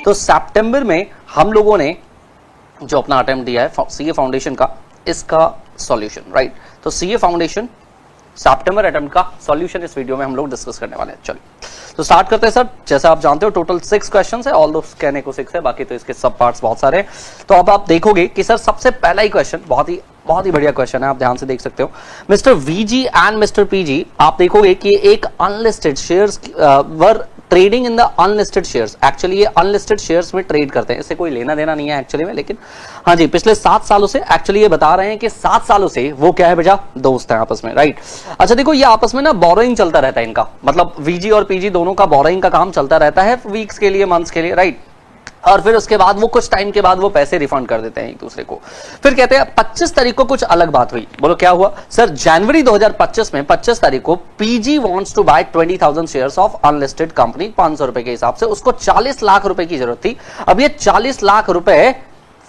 तो सितंबर में हम लोगों ने जो अपना अटेम्प्ट दिया है सीए फाउंडेशन का, इसका सॉल्यूशन, राइट। तो सीए फाउंडेशन सितंबर अटेम्प्ट का सॉल्यूशन इस वीडियो में हम लोग डिस्कस करने वाले हैं। चलिए तो स्टार्ट करते हैं सर। जैसा आप जानते हो टोटल 6 क्वेश्चंस है, ऑल दो कहने को 6 है, बाकी तो इसके सब पार्ट्स बहुत सारे हैं। तो अब आप देखोगे कि सर सबसे पहला ही क्वेश्चन बहुत ही बढ़िया क्वेश्चन है, आप ध्यान से देख सकते हो। Mister VG and mister PG, आप देखोगे कि एक unlisted shares were trading in the unlisted shares. Actually ये अनलिस्टेड शेयर्स में ट्रेड करते हैं, इससे कोई लेना देना नहीं है एक्चुअली में, लेकिन हाँ जी पिछले 7 सालों से एक्चुअली ये बता रहे हैं कि 7 सालों से वो क्या है बेटा, दोस्त हैं आपस में, राइट। अच्छा देखो ये आपस में ना बोरोइंग चलता रहता है इनका, मतलब वीजी और पीजी दोनों का बोरोइंग का काम चलता रहता है वीक्स के लिए, मंथ्स के लिए, राइट। और फिर उसके बाद वो कुछ टाइम के बाद वो पैसे रिफंड कर देते हैं एक दूसरे को। फिर कहते हैं 25 तारीख को कुछ अलग बात हुई। बोलो क्या हुआ सर? जनवरी 2025 में 25 तारीख को PG wants to buy 20,000 shares of unlisted company 500 रुपए के हिसाब से। उसको 40 लाख रुपए की जरूरत थी। अब ये 40 लाख रुपए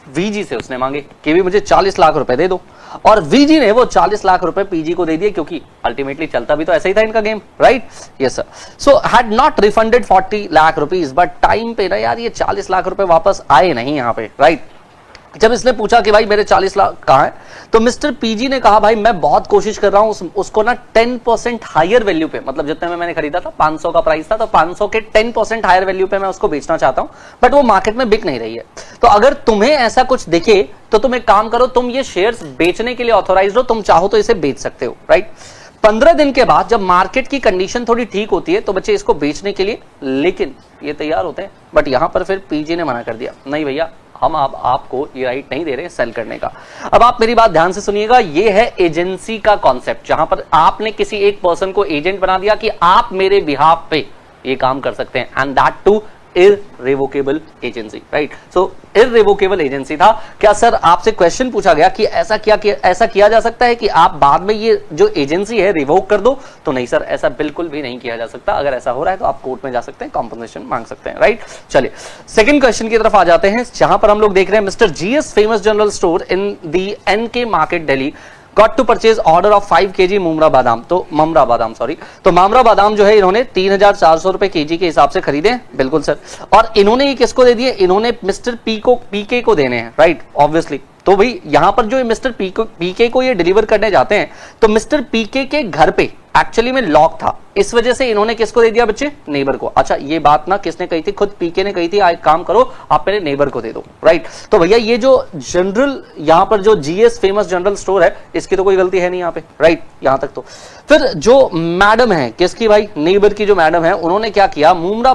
वीजी से उसने मांगे कि भी मुझे 40 लाख रुपए दे दो, और वीजी ने वो 40 लाख रुपए पीजी को दे दिए, क्योंकि अल्टीमेटली चलता भी तो ऐसा ही था इनका game, right. Yes sir. So had not refunded 40 lakh rupees, but time पे ना यार ये 40 लाख रुपए वापस आए नहीं यहाँ पे, राइट। जब इसने पूछा कि भाई मेरे 40 लाख कहाँ है, तो मिस्टर पीजी ने कहा भाई मैं बहुत कोशिश कर रहा हूं उसको ना 10% हायर वैल्यू पे, मतलब जितने में मैंने खरीदा था 500 का प्राइस था, तो 500 के 10% हायर वैल्यू पे मैं उसको बेचना चाहता हूं, बट वो मार्केट में बिक नहीं रही है। तो अगर तुम्हें ऐसा कुछ दिखे तो तुम एक काम करो, तुम ये शेयर्स बेचने के लिए ऑथोराइज हो, तुम चाहो तो इसे बेच सकते हो, राइट। 15 दिन के बाद जब मार्केट की कंडीशन थोड़ी ठीक होती है तो बच्चे इसको बेचने के लिए, लेकिन ये तैयार होते हैं, बट यहां पर फिर पीजी ने मना कर दिया, नहीं भैया हम आपको ये राइट नहीं दे रहे सेल करने का। अब आप मेरी बात ध्यान से सुनिएगा, ये है एजेंसी का कॉन्सेप्ट, जहां पर आपने किसी एक पर्सन को एजेंट बना दिया कि आप मेरे बिहाफ पे ये काम कर सकते हैं, and that to irrevocable agency, right. So irrevocable agency था। क्या सर आपसे क्वेश्चन पूछा गया कि ऐसा किया जा सकता है कि आप बाद में ये जो एजेंसी है रिवोक कर दो? तो नहीं सर, ऐसा बिल्कुल भी नहीं किया जा सकता। अगर ऐसा हो रहा है तो आप कोर्ट में जा सकते हैं, कॉम्पनसेशन मांग सकते हैं, राइट। चलिए सेकंड क्वेश्चन की तरफ आ जाते हैं, जहां पर हम लोग देख रहे हैं mister GS famous general store in the NK market Delhi got to purchase order of 5 kg ममरा बादाम। तो मामरा बादाम जो है इन्होंने 3,400 रुपए केजी के हिसाब से खरीदे, बिल्कुल सर। और इन्होंने ये किसको दे दिए? इन्होंने मिस्टर पीके को देने हैं, राइट, ऑब्वियसली। तो भाई यहां पर जो मिस्टर पीके को ये डिलीवर करने जाते हैं, तो मिस्टर पीके के घर पे एक्चुअली में लॉक था, इस वजह से इन्होंने किसको दे दिया बच्चे? नेबर को। अच्छा ये बात ना किसने कही थी? खुद पीके ने कही थी, एक काम करो आप मेरे नेबर को दे दो, राइट। तो भैया ये जो जनरल यहां पर जो जीएस फेमस जनरल स्टोर है, इसकी तो कोई गलती है नहीं यहां पे, राइट, यहां तक तो। फिर जो मैडम है किसकी भाई? नेबर की जो मैडम है, उन्होंने क्या किया? मामरा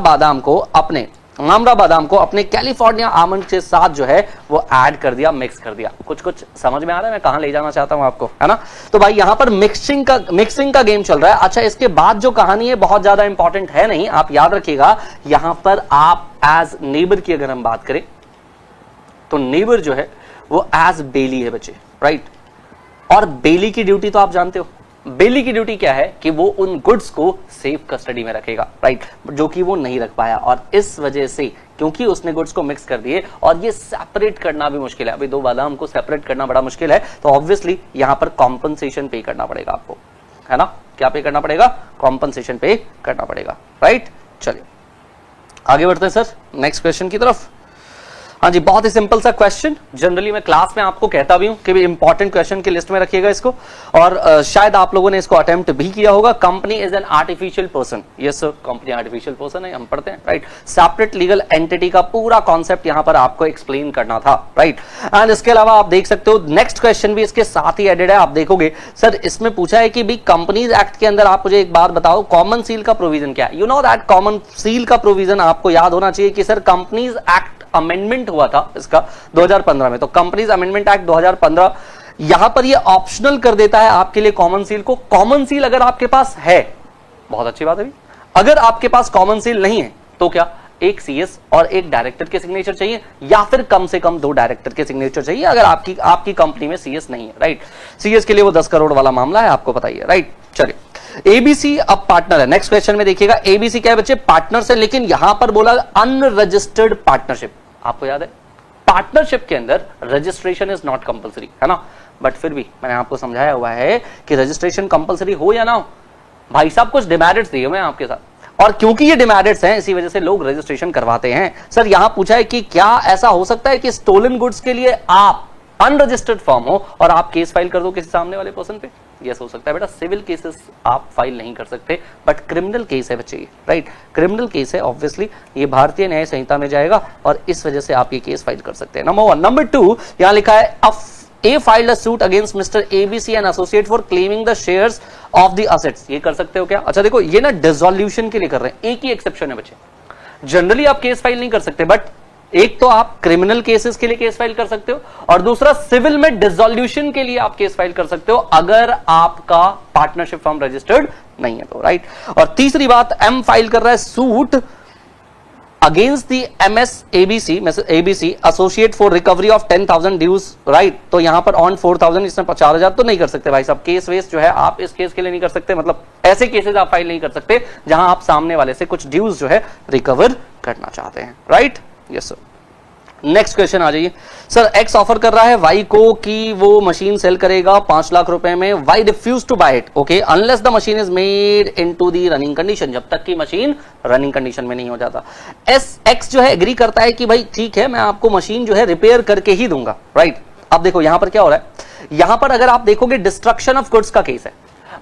बादाम को अपने कैलिफोर्निया आमंड के साथ जो है वो ऐड कर दिया, मिक्स कर दिया। कुछ समझ में आ रहा है मैं कहां ले जाना चाहता हूं आपको, है ना। तो भाई यहां पर मिक्सिंग का गेम चल रहा है। अच्छा इसके बाद जो कहानी है बहुत ज्यादा इंपॉर्टेंट है नहीं, आप याद रखिएगा। यहां पर आप एज नेबर की अगर हम बात करें तो नेबर जो है वो एज बेली है बच्चे, राइट। और बेली की ड्यूटी तो आप जानते हो, बेली की ड्यूटी क्या है कि वो उन गुड्स को सेफ कस्टडी में रखेगा, राइट, जो कि वो नहीं रख पाया। और इस वजह से क्योंकि उसने गुड्स को मिक्स कर दिए, और ये सेपरेट करना भी मुश्किल है, अभी 2 बादाम को सेपरेट करना बड़ा मुश्किल है, तो ऑब्वियसली यहां पर कॉम्पनसेशन पे करना पड़ेगा आपको, है ना। क्या पे करना पड़ेगा? कॉम्पनसेशन पे करना पड़ेगा, राइट। चलिए आगे बढ़ते हैं सर नेक्स्ट क्वेश्चन की तरफ। हाँ जी, बहुत ही सिंपल सा क्वेश्चन, जनरली मैं क्लास में आपको कहता भी हूं कि भी इंपॉर्टेंट क्वेश्चन की लिस्ट में रखिएगा इसको, और शायद आप लोगों ने इसको अटेम्प्ट भी किया होगा। Company is an artificial person. Yes sir, company artificial person है, हम पढ़ते हैं, राइट। सेपरेट लीगल एंटिटी का पूरा कॉन्सेप्ट यहां पर आपको एक्सप्लेन करना था, राइट। एंड इसके अलावा आप देख सकते हो नेक्स्ट क्वेश्चन भी इसके साथ ही एडेड है। आप देखोगे सर इसमें पूछा है कि भी कंपनीज एक्ट के अंदर आप मुझे एक बात बताओ, कॉमन सील का प्रोविजन क्या है? You know that common seal का प्रोविजन आपको याद होना चाहिए कि सर कंपनीज एक्ट अमेंडमेंट हुआ था इसका 2015 में। तो कंपनीज अमेंडमेंट एक्ट 2015 यहां पर ये ऑप्शनल कर देता है आपके लिए कॉमन सील को। कॉमन सील अगर आपके पास है, बहुत अच्छी बात है। अगर आपके पास कॉमन सील नहीं है तो क्या? एक सीएस और एक डायरेक्टर के सिग्नेचर चाहिए, या फिर कम से कम 2 डायरेक्टर के सिग्नेचर चाहिए अगर आपकी कंपनी में सीएस नहीं है, राइट। सीएस के लिए वो 10 करोड़ वाला मामला है, आपको पता ही है, राइट। चलिए एबीसी अब पार्टनर है। नेक्स्ट क्वेश्चन में देखिएगा, एबीसी क्या है बच्चे? पार्टनर्स है, लेकिन यहां पर बोला अनरजिस्टर्ड पार्टनरशिप। आपको याद है पार्टनरशिप के अंदर रजिस्ट्रेशन इज नॉट कंपलसरी, है ना। बट फिर भी मैंने आपको समझाया हुआ है कि रजिस्ट्रेशन कंपलसरी हो या ना हो, भाई साहब कुछ डिमेरिट्स दिए हुए हैं आपके साथ। और क्योंकि ये डिमेरिट्स हैं इसी वजह से लोग रजिस्ट्रेशन करवाते हैं। सर यहां पूछा है कि क्या ऐसा हो सकता है कि स्टोलन गुड्स के लिए आप अनरजिस्टर्ड फर्म हो और आप केस फाइल कर दो किसी सामने वाले पर्सन पे? यस हो सकता है बेटा, सिविल केसेस आप फाइल नहीं कर सकते, बट क्रिमिनल केस है बच्चे, राइट, क्रिमिनल केस है, ऑब्वियसली ये भारतीय न्याय संहिता में जाएगा और इस वजह से आप ये केस फाइल कर सकते हैं। नंबर 1। नंबर 2, यहां लिखा है A filed a suit against Mr. ABC and associate for claiming the shares of the assets। ये कर सकते हो क्या? अच्छा देखो, ये ना डिसोल्यूशन के लिए कर रहे हैं, एक ही एक्सेप्शन है बच्चे, जनरली आप केस फाइल नहीं कर सकते, बट एक तो आप क्रिमिनल केसेस के लिए केस फाइल कर सकते हो और दूसरा सिविल में डिसोल्यूशन के लिए आप केस फाइल कर सकते हो अगर आपका पार्टनरशिप फर्म रजिस्टर्ड नहीं है तो, राइट। और तीसरी बात, M फाइल कर रहा है suit against the MS ABC associate for recovery of 10,000 dues, right. तो यहां पर ऑन 4,000 इसमें 4,000 तो नहीं कर सकते भाई साहब, केस वेस जो है आप इस केस के लिए नहीं कर सकते, मतलब ऐसे केसेस आप फाइल नहीं कर सकते जहां आप सामने वाले से कुछ ड्यूज जो है रिकवर करना चाहते हैं, right. Yes sir. Next question आ जाइए। सर एक्स ऑफर कर रहा है वाई को कि वो मशीन सेल करेगा 5 लाख रुपए में, why refuse to buy it, okay, unless the machine is made into the running condition, जब तक कि मशीन रनिंग कंडीशन में नहीं हो जाता। एक्स जो है एग्री करता है कि भाई ठीक है मैं आपको मशीन जो है रिपेयर करके ही दूंगा, राइट। अब देखो यहां पर क्या हो रहा है, यहां पर अगर आप देखोगे डिस्ट्रक्शन ऑफ गुड्स का केस है,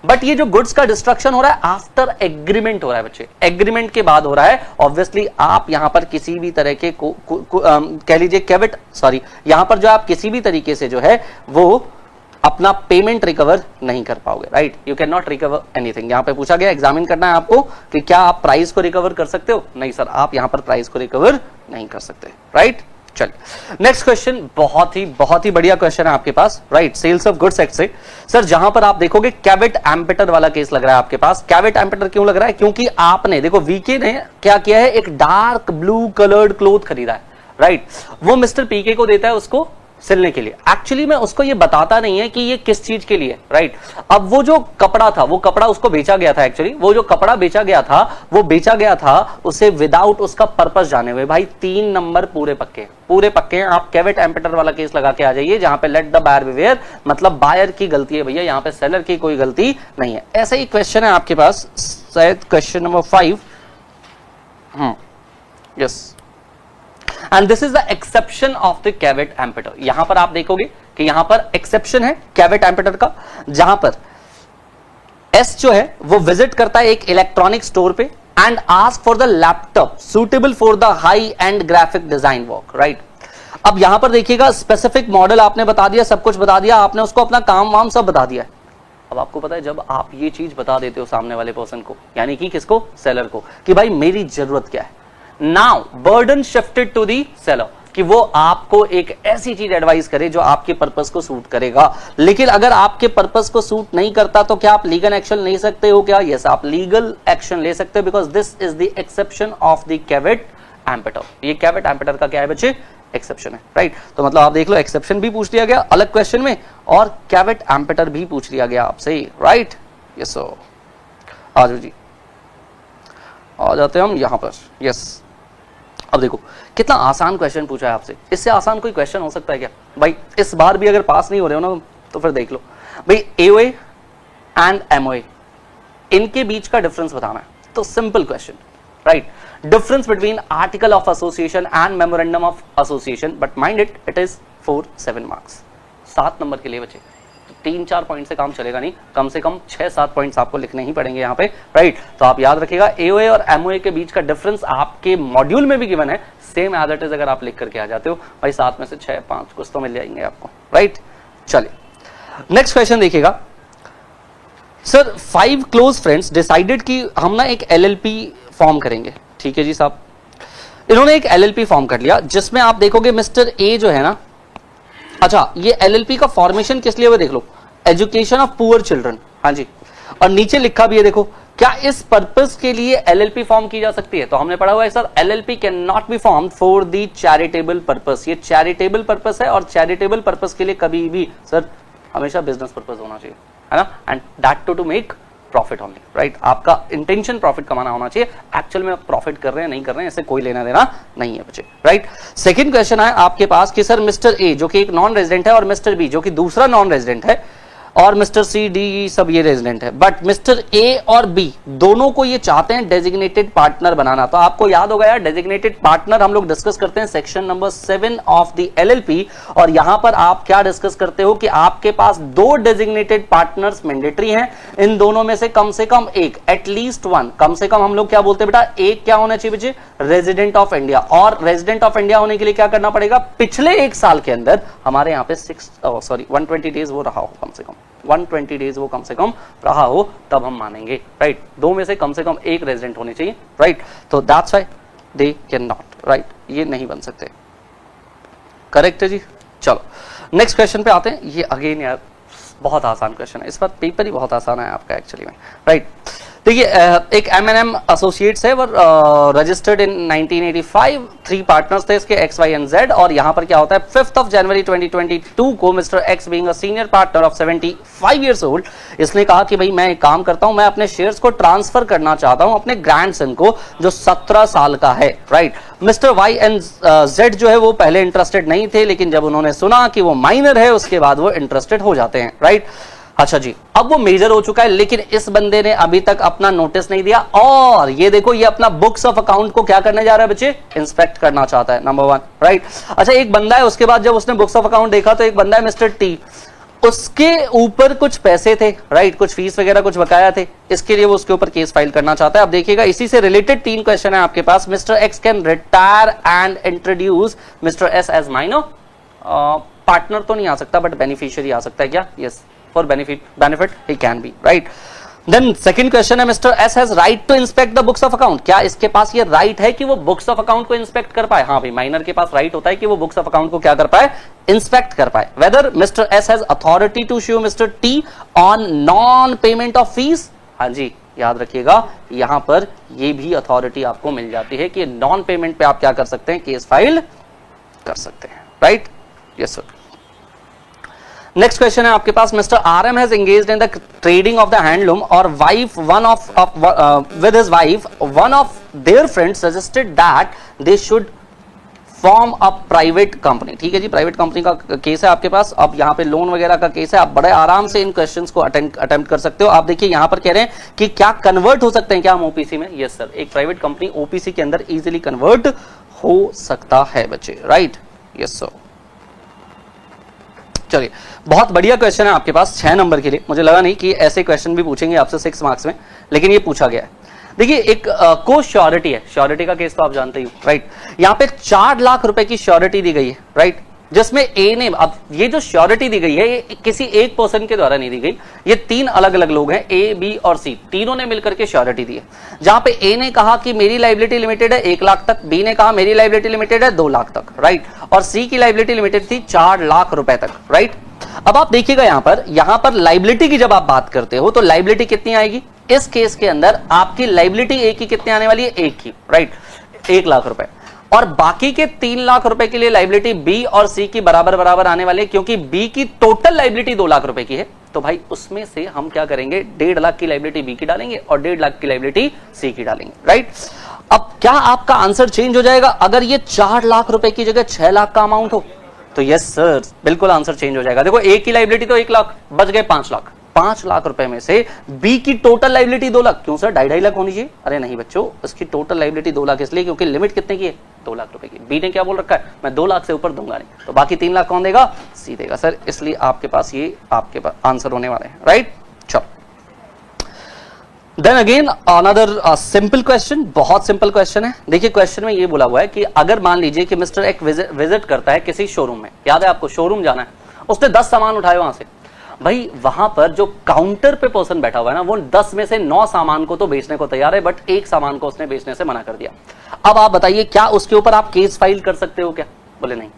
बट ये जो गुड्स का डिस्ट्रक्शन हो रहा है आफ्टर एग्रीमेंट हो रहा है बच्चे, एग्रीमेंट के बाद हो रहा है। ऑब्वियसली आप यहां पर किसी भी तरह के कह लीजिए कैविट, सॉरी, यहां पर जो आप किसी भी तरीके से जो है वो अपना पेमेंट रिकवर नहीं कर पाओगे, right. You can not recover anything. यहां पे पूछा गया, एग्जामिन करना है आपको कि क्या आप प्राइस को रिकवर कर सकते हो? नहीं सर, आप यहां पर प्राइस को रिकवर नहीं कर सकते, राइट। चलिए नेक्स्ट क्वेश्चन, बहुत ही बढ़िया क्वेश्चन है आपके पास, right, sales of goods act से। सर जहां पर आप देखोगे कैविट एम्पेटर वाला केस लग रहा है आपके पास। कैविट एम्पेटर क्यों लग रहा है? क्योंकि आपने देखो वीके ने क्या किया है, एक डार्क ब्लू कलर्ड क्लोथ खरीदा है, राइट। वो मिस्टर पीके को देता है उसको सिलने के लिए, एक्चुअली में उसको ये बताता नहीं है कि ये किस चीज के लिए, राइट। अब वो जो कपड़ा था, वो कपड़ा उसको बेचा गया था, एक्चुअली वो जो कपड़ा बेचा गया था वो बेचा गया था उसे विदाउट उसका पर्पस जाने हुए। भाई 3 नंबर पूरे पक्के हैं। आप कैविट एम्पेटर वाला केस लगा के आ जाइए जहां पे लेट द बायर बिवेयर, मतलब बायर की गलती है भैया, यहां पे सेलर की कोई गलती नहीं है। ऐसा ही क्वेश्चन है आपके पास, शायद question number 5, yes, and this is the exception of the caveat emptor. यहां पर आप देखोगे कि यहां पर एक्सेप्शन है कैविट एम्पेटर का, जहां पर एस जो है वो विजिट करता है एक इलेक्ट्रॉनिक स्टोर पे and ask for the laptop suitable for the high and graphic design work, right. अब यहां पर देखिएगा स्पेसिफिक मॉडल आपने बता दिया, सब कुछ बता दिया, आपने उसको अपना काम वाम सब बता दिया है। अब आपको पता है जब आप ये चीज बता देते हो सामने वाले पर्सन को, यानी कि किसको, सेलर को, कि भाई मेरी जरूरत क्या है, now burden shifted to the seller कि वो आपको एक ऐसी चीज एडवाइस करे जो आपके पर्पस को सूट करेगा। लेकिन अगर आपके पर्पस को सूट नहीं करता तो क्या आप लीगल एक्शन ले सकते हो क्या? यस, आप लीगल एक्शन ले सकते हो, because this is the exception of the caveat emptor. ये कैविट एम्पेटर का क्या है बच्चे, एक्सेप्शन है, राइट। तो मतलब आप देख लो, एक्सेप्शन भी पूछ लिया गया अलग क्वेश्चन में और कैविट एम्पेटर भी पूछ लिया गया आपसे, राइट। यस सर, आ जाओ जी, आ जाते हैं हम यहां पर, यस। अब देखो कितना आसान क्वेश्चन पूछा है आपसे, इससे आसान कोई क्वेश्चन हो सकता है क्या भाई? इस बार भी अगर पास नहीं हो रहे हो ना तो फिर देख लो भाई, एओए एंड एमओए इनके बीच का डिफरेंस बताना है, तो simple question, right. Difference between article of association and memorandum of association, but mind it is 4-7 marks, 7 number के लिए बचे। 3-4 पॉइंट से काम चलेगा नहीं, कम से कम 6-7 पॉइंट्स आपको लिखने ही पड़ेंगे यहाँ पे, राइट। तो आप याद रखिएगा एओए और एमओए के बीच का डिफरेंस आपके मॉड्यूल में भी गिवन है, सेम एज इट इज अगर आप लिख करके आ जाते हो भाई 7 में से 6-5 कुछ तो मिल जाएंगे आपको, राइट। चलिए नेक्स्ट क्वेश्चन देखिएगा। सर 5 क्लोज फ्रेंड्स डिसाइडेड कि हम ना एक एलएलपी फॉर्म करेंगे, ठीक है जी साहब। इन्होंने एक एलएलपी फॉर्म कर लिया जिसमें आप देखोगे मिस्टर ए जो है ना, अच्छा ये एलएलपी का फॉर्मेशन किस लिए हुआ देख लो, एजुकेशन ऑफ पुअर चिल्ड्रन, हाँ जी। और नीचे लिखा भी है देखो, क्या इस पर्पस के लिए एलएलपी फॉर्म की जा सकती है? तो हमने पढ़ा हुआ है sir, LLP can not be form for the charitable purpose. ये चैरिटेबल पर्पस है और चैरिटेबल पर्पस के लिए कभी भी सर हमेशा बिजनेस पर्पस होना चाहिए, है ना, and that to make profit only, right. आपका इंटेंशन प्रॉफिट कमाना होना चाहिए, एक्चुअल में प्रॉफिट कर रहे हैं नहीं कर रहे हैं इससे कोई लेना देना नहीं है बच्चे, राइट। सेकंड क्वेश्चन है आपके पास कि सर मिस्टर ए जो कि एक नॉन रेजिडेंट है और मिस्टर बी जो कि दूसरा नॉन रेजिडेंट है, और मिस्टर सी डी सब ये रेजिडेंट है, बट मिस्टर ए और बी दोनों को ये चाहते हैं डेजिग्नेटेड पार्टनर बनाना। तो आपको याद होगा यार, डेजिग्नेटेड पार्टनर हम लोग डिस्कस करते हैं section number 7 of the LLP, और यहां पर आप क्या डिस्कस करते हो कि आपके पास दो डेजिग्नेटेड पार्टनर्स मैंडेटरी हैं, इन दोनों में से कम एक, एटलीस्ट वन, कम से कम हम लोग क्या बोलते हैं बेटा, एक क्या होना चाहिए बच्चे, रेजिडेंट ऑफ इंडिया। और रेजिडेंट ऑफ इंडिया होने के लिए क्या करना पड़ेगा, पिछले एक साल के अंदर हमारे यहाँ पे 120 डेज वो रहा हो, कम से कम 120 डेज वो कम से कम रहा हो, तब हम मानेंगे, राइट। दो में से कम एक रेजिडेंट होने चाहिए, राइट। तो that's why they can not, right, ये नहीं बन सकते, करेक्ट है जी। चलो नेक्स्ट क्वेश्चन पे आते हैं। ये अगेन यार बहुत आसान क्वेश्चन है, इस बार पेपर ही बहुत आसान है आपका एक्चुअली में, राइट। देखिए एक M&M एसोसिएट्स है, वो रजिस्टर्ड इन 1985, 3 पार्टनर्स थे इसके, X, Y एंड Z, और यहां पर क्या होता है 5 जनवरी 2022 को mister x being a senior partner of 75 years old, इसने कहा कि भाई मैं एक काम करता हूं, मैं अपने शेयर्स को ट्रांसफर करना चाहता हूं अपने ग्रैंडसन को जो 17 साल का है, right. Mister Y and Z जो है वो पहले इंटरेस्टेड नहीं थे, लेकिन जब उन्होंने सुना कि वो माइनर है उसके बाद वो इंटरेस्टेड हो जाते हैं, राइट। अच्छा जी, अब वो मेजर हो चुका है, लेकिन इस बंदे ने अभी तक अपना नोटिस नहीं दिया, और ये देखो ये अपना बुक्स ऑफ अकाउंट को क्या करने जा रहा है बच्चे, इंस्पेक्ट करना चाहता है, नंबर 1, राइट। अच्छा एक बंदा है, उसके बाद जब उसने बुक्स ऑफ अकाउंट देखा तो एक बंदा है मिस्टर टी, उसके ऊपर कुछ पैसे थे, राइट, कुछ फीस वगैरह कुछ बकाया थे, इसके लिए वो उसके ऊपर केस फाइल करना चाहता है। अब देखिएगा इसी से रिलेटेड 3 क्वेश्चन है आपके पास। Mr X can retire and introduce Mr S as minor, partner तो नहीं आ सकता बट बेनिफिशियरी आ सकता है क्या, yes, for benefit he can be, right. Then second question है, Mr. S has right to inspect the books of account, क्या इसके पास ये right है कि वो books of account को inspect कर पाए? हाँ भाई, माइनर के पास right होता है कि वो books of account को क्या कर पाए, inspect कर पाए। Whether Mr. S has authority to sue Mr. T on non payment of fees, हाँ जी याद रखिएगा यहां पर ये भी अथॉरिटी आपको मिल जाती है कि नॉन पेमेंट पे आप क्या कर सकते हैं, केस फाइल कर सकते हैं, right, yes sir. Next question है आपके पास, Mr R M has engaged in the trading of the handloom और wife one of with his wife one of their friends suggested that they should form a private company. ठीक है जी, private company का case है आपके पास। अब यहाँ पे लोन वगैरह का केस है, आप बड़े आराम से इन क्वेश्चंस को अटेम्प्ट कर सकते हो। आप देखिए यहाँ पर कह रहे हैं कि क्या कन्वर्ट हो सकते हैं क्या हम ओपीसी में? यस सर, एक प्राइवेट कंपनी ओपीसी के अंदर इजीली कन्वर्ट हो सकता है बच्चे, राइट, यस सर। चलिए, बहुत बढ़िया क्वेश्चन है आपके पास 6 नंबर के लिए। मुझे लगा नहीं कि ऐसे क्वेश्चन भी पूछेंगे आपसे 6 मार्क्स में, लेकिन ये पूछा गया है। देखिए एक को श्योरिटी है, श्योरिटी का केस तो आप जानते ही हो, राइट। यहाँ पे 4 लाख रुपए की श्योरिटी दी गई है, राइट, जिसमें ए ने, अब ये जो श्योरिटी दी गई है ये किसी एक पर्सन के द्वारा नहीं दी गई, ये 3 अलग अलग लोग हैं, ए बी और सी, तीनों ने मिलकर के श्योरिटी दी है। जहां पे ए ने कहा कि मेरी लायबिलिटी लिमिटेड है 1 लाख तक, बी ने कहा मेरी लायबिलिटी लिमिटेड है 2 लाख तक, राइट, और सी की लायबिलिटी लिमिटेड थी 4 लाख रुपए तक, राइट। अब आप देखिएगा यहां पर लायबिलिटी की जब आप बात करते हो तो लायबिलिटी कितनी आएगी इस केस के अंदर? आपकी लायबिलिटी ए की कितनी आने वाली है? 1 की, राइट, 1 लाख रुपए, और बाकी के 3 लाख रुपए के लिए लायबिलिटी बी और सी की बराबर बराबर आने वाली है, क्योंकि बी की टोटल लायबिलिटी 2 लाख रुपए की है। तो भाई उसमें से हम क्या करेंगे, 1.5 लाख की लायबिलिटी बी की डालेंगे और 1.5 लाख की लायबिलिटी सी की डालेंगे, राइट। अब क्या आपका आंसर चेंज हो जाएगा अगर ये 4 लाख रुपए की जगह 6 लाख का अमाउंट हो? तो यस सर, बिल्कुल आंसर चेंज हो जाएगा। देखो ए की लायबिलिटी तो 1 लाख, बच गए 5 लाख। 5 लाख रुपए में से बी की टोटल लायबिलिटी 2 लाख, क्यों सर 2.5 लाख होनी चाहिए? अरे नहीं बच्चों, इसकी टोटल लायबिलिटी 2 लाख इसलिए क्योंकि लिमिट कितने की है? 2 लाख रुपए की। बी ने क्या बोल रखा है, मैं 2 लाख से ऊपर दूंगा नहीं, तो बाकी 3 लाख कौन देगा? सी देगा सर, इसलिए आपके पास ये आपके पास आंसर होने वाले हैं, राइट। चलो, then again another simple question, बहुत सिंपल क्वेश्चन है। देखिए क्वेश्चन में ये बोला हुआ है कि अगर मान लीजिए कि मिस्टर एक विजिट करता है किसी शोरूम में, याद है आपको शोरूम जाना है, उसने 10 सामान उठाए वहां से, भाई वहां पर जो काउंटर पे पर्सन बैठा हुआ है ना, वो 10 में से 9 सामान को तो बेचने को तैयार है, बट एक सामान को उसने बेचने से मना कर दिया। अब आप बताइए क्या उसके ऊपर आप केस फाइल कर सकते हो क्या? बोले नहीं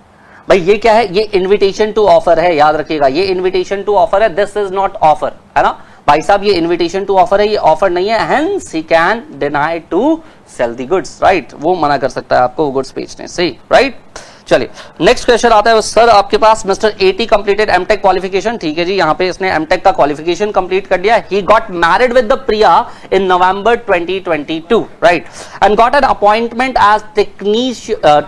भाई, ये क्या है, ये इन्विटेशन टू ऑफर है, याद रखिएगा ये इन्विटेशन टू ऑफर है, दिस इज नॉट ऑफर, है ना भाई साहब, ये इन्विटेशन टू ऑफर है, ये ऑफर नहीं है, hence he can deny to sell the goods, right, वो मना कर सकता है आपको गुड्स बेचने से, राइट। चलिए नेक्स्ट क्वेश्चन आता है सर आपके पास, Mr AT completed MTech qualification. ठीक है जी, यहाँ पे इसने एमटेक का क्वालिफिकेशन कंप्लीट कर लिया। He got married with the Priya in November 2022, right, and got an appointment as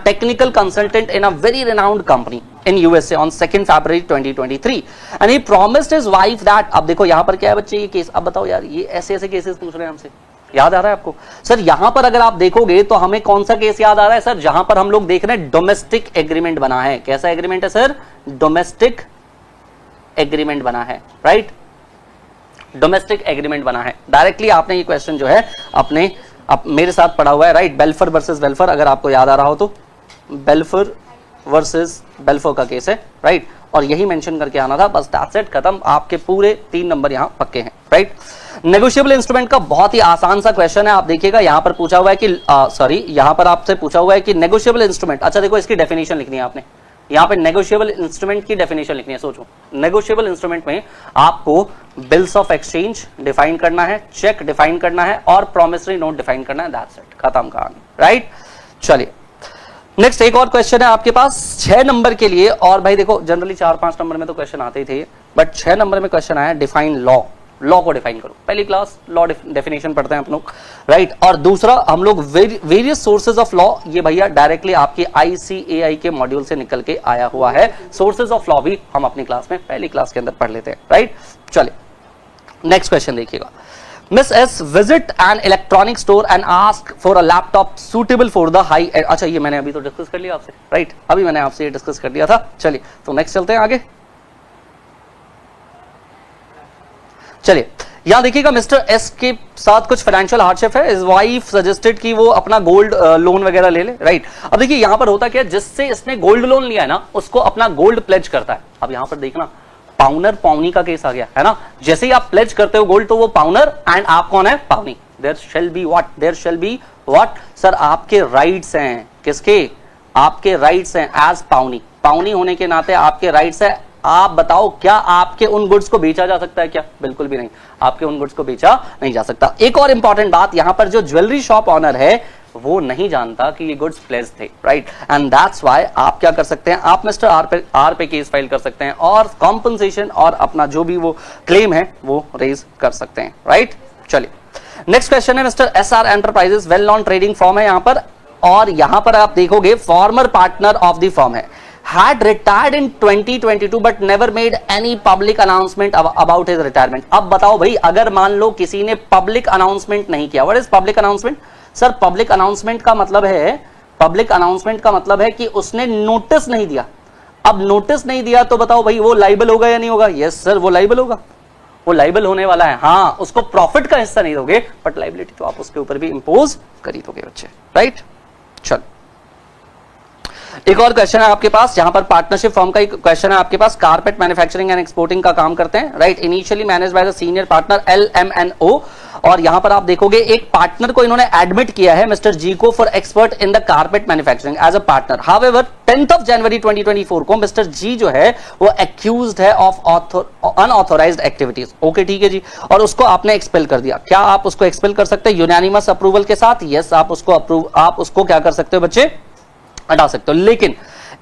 technical consultant in a very renowned company in USA on 2nd February 2023 and he promised his wife that, अब देखो यहां पर क्या है बच्चे, ये case, अब बताओ यार, ये ऐसे ऐसे केसेस पूछ रहे हैं हमसे, याद आ रहा है आपको सर? यहां पर अगर आप देखोगे तो हमें कौन सा केस याद आ रहा है सर? जहां पर हम लोग देख रहे हैं डोमेस्टिक एग्रीमेंट बना है। कैसा एग्रीमेंट है सर? डोमेस्टिक एग्रीमेंट बना है, राइट? डोमेस्टिक एग्रीमेंट बना है। डायरेक्टली आपने ये क्वेश्चन जो है अपने मेरे साथ पढ़ा हुआ है, राइट? बेल्फर वर्सेस बेल्फर, अगर आपको याद आ रहा हो तो बेल्फर वर्सेस बेल्फर का केस है, राइट? और यही मेंशन करके आना था, बस दैट्स इट, खत्म। आपके पूरे 3 नंबर यहां पक्के हैं, राइट? नेगोशिएबल इंस्ट्रूमेंट का बहुत ही आसान सा क्वेश्चन है। आप देखिएगा यहां पर पूछा हुआ है कि यहां पर आपसे पूछा हुआ है कि नेगोशिएबल इंस्ट्रूमेंट, अच्छा देखो इसकी डेफिनेशन लिखनी है आपने। यहां पे नेगोशिएबल इंस्ट्रूमेंट की डेफिनेशन लिखनी है। सोचो, नेगोशिएबल इंस्ट्रूमेंट में आपको बिल्स ऑफ एक्सचेंज डिफाइन करना है, चेक डिफाइन करना है और प्रॉमिसरी नोट डिफाइन करना है। दैट्स इट, खत्म कहानी, राइट? चलिए नेक्स्ट एक और क्वेश्चन है आपके पास 6 नंबर के लिए। और भाई देखो जनरली 4-5 नंबर में तो क्वेश्चन आते ही थे, बट 6 नंबर में क्वेश्चन आया डिफाइन लॉ। लॉ को डिफाइन करो। पहली क्लास लॉ डेफिनेशन पढ़ते हैं हम लोग, राइट? और दूसरा हम लोग वेरियस सोर्सेज ऑफ लॉ, ये भैया डायरेक्टली आपके ICAI के मॉड्यूल से निकल के आया हुआ है। सोर्सेज ऑफ लॉ भी हम अपनी क्लास में पहली क्लास के अंदर पढ़ लेते हैं, राइट? चलिए नेक्स्ट क्वेश्चन देखिएगा। Miss S visit an electronic store and ask for a laptop suitable for the high end। अच्छा ये मैंने अभी तो डिस्कस कर लिया आपसे, राइट? अभी मैंने आपसे ये डिस्कस कर दिया था। चलिए तो नेक्स्ट चलते हैं आगे। चलिए यहां देखिएगा मिस्टर एस के साथ कुछ फाइनेंशियल हार्डशिप है। इस वाइफ सजेस्टेड कि वो अपना गोल्ड लोन वगैरह ले ले, राइट? अब देखिए यहां पर होता क्या है, जिससे इसने गोल्ड लोन लिया है ना, उसको अपना गोल्ड प्लेज करता है। अब यहां पर देखना पाउनर पाउनी का केस आ गया है ना। जैसे ही आप प्लेज करते हो गोल्ड तो वो पाउनर एंड आप कौन है? Pawnee. There shall be what? There shall be what sir? आपके राइट्स हैं। किसके? आपके राइट्स हैं एज पाउनी। पाउनी होने के नाते आपके राइट्स है। आप बताओ क्या आपके उन गुड्स को बेचा जा सकता है क्या? बिल्कुल भी नहीं, आपके उन गुड्स को बेचा नहीं जा सकता। एक और इंपॉर्टेंट बात, यहां पर जो ज्वेलरी शॉप ऑनर है वो नहीं जानता कि ये गुड्स प्लेज थे, राइट? एंड दैट्स व्हाई आप क्या कर सकते हैं, आप मिस्टर आर पे केस फाइल कर सकते हैं और कॉम्पनसेशन और अपना जो भी वो क्लेम है वो रेज कर सकते हैं, राइट? चलिए नेक्स्ट क्वेश्चन है mister SR enterprises, well non trading firm है यहां पर, और यहां पर आप देखोगे farmer partner of the firm है, had retired in 2022 but never made any public announcement about his retirement। अब बताओ भाई, अगर मान लो किसी ने पब्लिक अनाउंसमेंट नहीं किया, what is public announcement? Sir public announcement का मतलब है, पब्लिक अनाउंसमेंट का मतलब है कि उसने नोटिस नहीं दिया। अब नोटिस नहीं दिया तो बताओ भाई वो लाइबल होगा या नहीं होगा? यस सर वो लाइबल होगा, वो लाइबल होने वाला है। हाँ, उसको प्रॉफिट का हिस्सा नहीं दोगे बट लाइबिलिटी तो आप उसके ऊपर भी इंपोज कर ही दोगे बच्चे, राइट? चल एक और क्वेश्चन है आपके पास, यहां पर पार्टनरशिप फर्म का एक क्वेश्चन है आपके पास। कारपेट मैन्युफैक्चरिंग एंड एक्सपोर्टिंग का काम करते हैं, right? Initially manage by the senior partner LMNO। और यहां पर आप देखोगे एक पार्टनर को इन्होंने एडमिट किया है मिस्टर जी को for expert in the carpet manufacturing as a partner. However 10th of January 2024 को मिस्टर जी जो है वो एक्यूज्ड है ऑफ अनऑथोराइज्ड एक्टिविटीज। ओके ठीक है जी, और उसको आपने एक्सपेल कर दिया। क्या आप उसको एक्सपेल कर सकते हैं यूनानिमस अप्रूवल के साथ? यस, आप उसको क्या कर सकते हो बच्चे? हटा सकते हो। लेकिन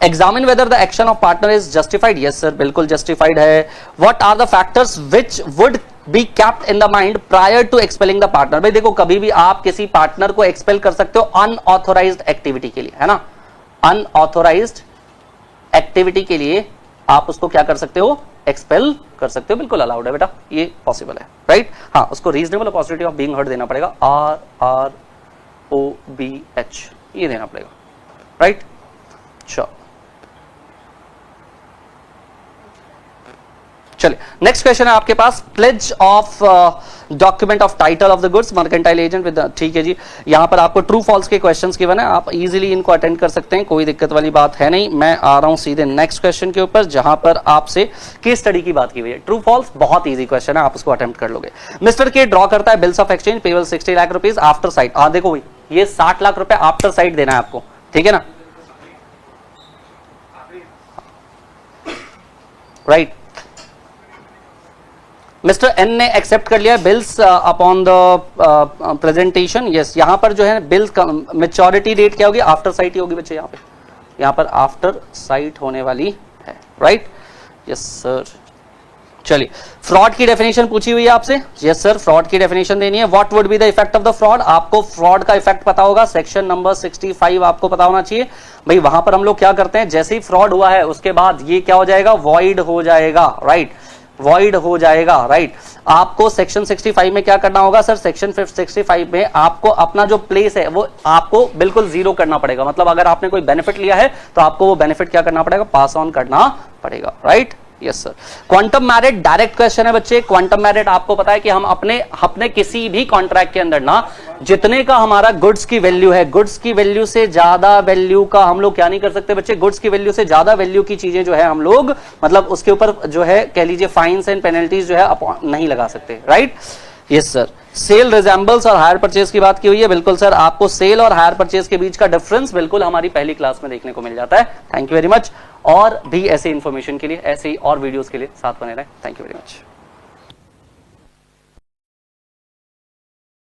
examine whether the action of partner is justified. Yes sir बिल्कुल जस्टिफाइड है। What are the factors which would be kept in the mind prior to expelling the partner? भाई देखो कभी भी आप किसी पार्टनर को एक्सपेल कर सकते हो अनऑथोराइज्ड एक्टिविटी के लिए, है ना? अनऑथोराइज्ड एक्टिविटी के लिए आप उसको क्या कर सकते हो? एक्सपेल कर सकते हो, बिल्कुल अलाउड है बेटा, ये पॉसिबल है, राइट? हाँ, उसको reasonable opportunity of being heard देना पड़ेगा, RROBH ये देना पड़ेगा, राइट? चलो चलिए नेक्स्ट क्वेश्चन है आपके पास, pledge of document of title of the goods mercantile agent with. ठीक है जी, यहां पर आपको ट्रू फॉल्स के क्वेश्चंस गिवन है, आप इजीली इनको अटेंड कर सकते हैं, कोई दिक्कत वाली बात है नहीं। मैं आ रहा हूं सीधे नेक्स्ट क्वेश्चन के ऊपर जहां पर आपसे केस स्टडी की बात की हुई है। ट्रू फॉल्स बहुत इजी क्वेश्चन है, आप उसको अटेम्प्ट कर लोगे। मिस्टर के ड्रॉ करता है bills of exchange payable 60 lakh rupees after site. हाँ देखो भाई ये 60 लाख रुपए आफ्टर साइट देना है आपको, ठीक है ना, राइट? मिस्टर एन ने एक्सेप्ट कर लिया bills upon the presentation. Yes, यहां पर जो है बिल्स का मैच्योरिटी डेट क्या होगी? आफ्टर साइट ही होगी बच्चे, यहां पर आफ्टर साइट होने वाली है, राइट? Yes sir. चलिए, फ्रॉड की डेफिनेशन पूछी हुई है आपसे। यस सर, फ्रॉड की डेफिनेशन देनी है। What would be the effect of the fraud? आपको फ्रॉड का इफेक्ट पता होगा, सेक्शन नंबर 65 आपको पता होना चाहिए भाई। वहां पर हम लोग क्या करते हैं, जैसे ही फ्रॉड हुआ है उसके बाद ये क्या हो जाएगा, वॉइड हो जाएगा, राइट, वॉइड हो जाएगा, राइट। आपको सेक्शन 65 में क्या करना होगा सर, सेक्शन 65 में आपको अपना जो प्लेस है वो आपको बिल्कुल जीरो करना पड़ेगा। मतलब अगर आपने कोई बेनिफिट लिया है तो आपको वो बेनिफिट क्या करना पड़ेगा, पास ऑन करना पड़ेगा, right. Yes sir. Quantum merit direct question है बच्चे। क्वांटम मैरिट आपको पता है कि हम अपने किसी भी कॉन्ट्रैक्ट के अंदर ना, जितने का हमारा गुड्स की वैल्यू है, गुड्स की वैल्यू से ज्यादा वैल्यू का हम लोग क्या नहीं कर सकते बच्चे, गुड्स की वैल्यू से ज्यादा वैल्यू की चीजें जो है हम लोग मतलब उसके ऊपर जो है कह लीजिए फाइन्स एंड पेनल्टीज जो है नहीं लगा सकते, right. Yes sir. Sale resembles और हायर परचेज की बात की हुई है। बिल्कुल सर, आपको सेल और हायर परचेज के बीच का डिफरेंस बिल्कुल हमारी पहली क्लास में देखने को मिल जाता है। Thank you very much. और भी ऐसे इंफॉर्मेशन के लिए, ऐसे ही और वीडियोस के लिए साथ बने रहें। Thank you very much.